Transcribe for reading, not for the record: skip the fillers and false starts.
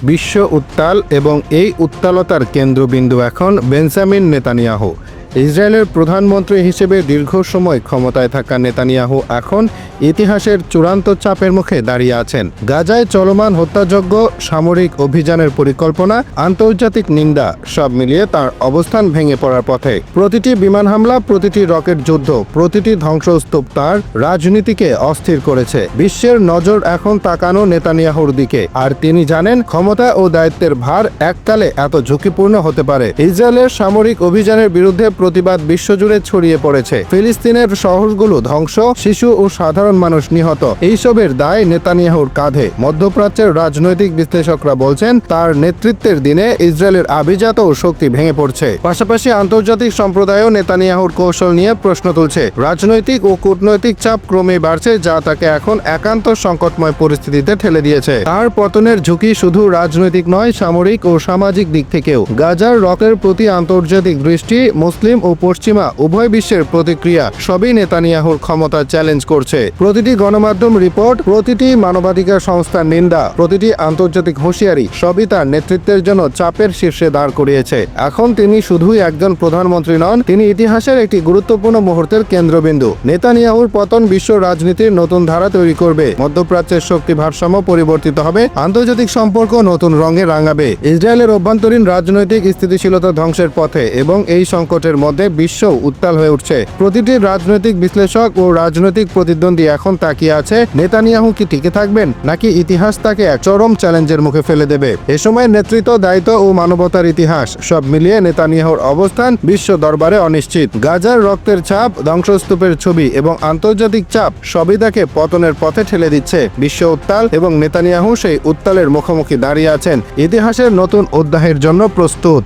বিশ্ব উত্তাল এবং এই উত্তালতার কেন্দ্রবিন্দু এখন বেঞ্জামিন নেতানিয়াহু। ইসরায়েলের প্রধানমন্ত্রী হিসেবে দীর্ঘ সময় ক্ষমতায় থাকা নেতানিয়াহু এখন ইতিহাসের চূড়ান্ত চাপের মুখে দাঁড়িয়ে আছেন। গাজায় চলমান হত্যাযজ্ঞ, সামরিক অভিযানের পরিকল্পনা, আন্তর্জাতিক নিন্দা সব মিলিয়ে তার অবস্থান ভেঙে পড়ার পথে। প্রতিটি বিমান হামলা, প্রতিটি রকেট যুদ্ধ, প্রতিটি ধ্বংসস্তূপ তার রাজনীতিকে অস্থির করেছে। বিশ্বের নজর এখন তাকানো নেতানিয়াহুর দিকে, আর তিনি জানেন ক্ষমতা ও দায়িত্বের ভার এককালে এত ঝুঁকিপূর্ণ হতে পারে। ইসরায়েলের সামরিক অভিযানের বিরুদ্ধে প্রতিবাদ বিশ্বজুড়ে ছড়িয়ে পড়েছে। ফিলিস্তিনের শহরগুলো ধ্বংস, শিশু ও সাধারণ মানুষ নিহত। এইসবের দায় নেতানিয়াহুর কাঁধে। মধ্যপ্রাচ্যের রাজনৈতিক বিশ্লেষকরা বলছেন তার নেতৃত্বের দিনে ইসরায়েলের আভিজাত শক্তি ভেঙে পড়ছে। পাশাপাশি আন্তর্জাতিক সম্প্রদায়ও নেতানিয়াহুর কৌশল নিয়ে প্রশ্ন তুলছে। রাজনৈতিক ও কূটনৈতিক চাপ ক্রমেই বাড়ছে, যা তাকে এখন একান্ত সংকটময় পরিস্থিতিতে ঠেলে দিয়েছে। তার পতনের ঝুঁকি শুধু রাজনৈতিক নয়, সামরিক ও সামাজিক দিক থেকেও। গাজার রকের প্রতি আন্তর্জাতিক দৃষ্টি, মুসলিম ও পশ্চিমা উভয় বিশ্বের প্রতিক্রিয়া সবই নেতানিয়াহুর ক্ষমতা চ্যালেঞ্জ করছে। প্রতিটি গণমাধ্যম রিপোর্ট, প্রতিটি মানবাধিকার সংস্থার নিন্দা, প্রতিটি আন্তর্জাতিক হুঁশিয়ারি সবই তার নেতৃত্বের জন্য চাপের শীর্ষে দাঁড় করিয়েছে। এখন তিনি শুধুই একজন প্রধানমন্ত্রী নন, তিনি ইতিহাসের একটি গুরুত্বপূর্ণ মুহূর্তের কেন্দ্রবিন্দু। নেতানিয়াহুর পতন বিশ্ব রাজনীতির নতুন ধারা তৈরি করবে। মধ্যপ্রাচ্যের শক্তি ভারসাম্য পরিবর্তিত হবে, আন্তর্জাতিক সম্পর্ক নতুন রঙে রাঙাবে। ইসরায়েলের অভ্যন্তরীণ রাজনৈতিক স্থিতিশীলতা ধ্বংসের পথে এবং এই সংকটের মধ্যে বিশ্ব উত্তাল হয়ে উঠছে। প্রতিটি রাজনৈতিক বিশ্লেষক ও রাজনৈতিক প্রতিদ্বন্দ্বী এখন তাকিয়ে আছে নেতানিয়াহু কি টিকে থাকবেন, নাকি ইতিহাস তাকে এক চরম চ্যালেঞ্জের মুখে ফেলে দেবে। এ সময় নেতৃত্ব, দায়িত্ব ও মানবতার ইতিহাস সব মিলিয়ে নেতানিয়াহুর অবস্থান বিশ্ব দরবারে অনিশ্চিত। গাজার রক্তের ছাপ, ধ্বংসস্তূপের ছবি এবং আন্তর্জাতিক চাপ সবই তাকে পতনের পথে ঠেলে দিচ্ছে। বিশ্ব উত্তাল এবং নেতানিয়াহু সেই উত্তালের মুখোমুখি দাঁড়িয়ে আছেন, ইতিহাসের নতুন অধ্যায়ের জন্য প্রস্তুত।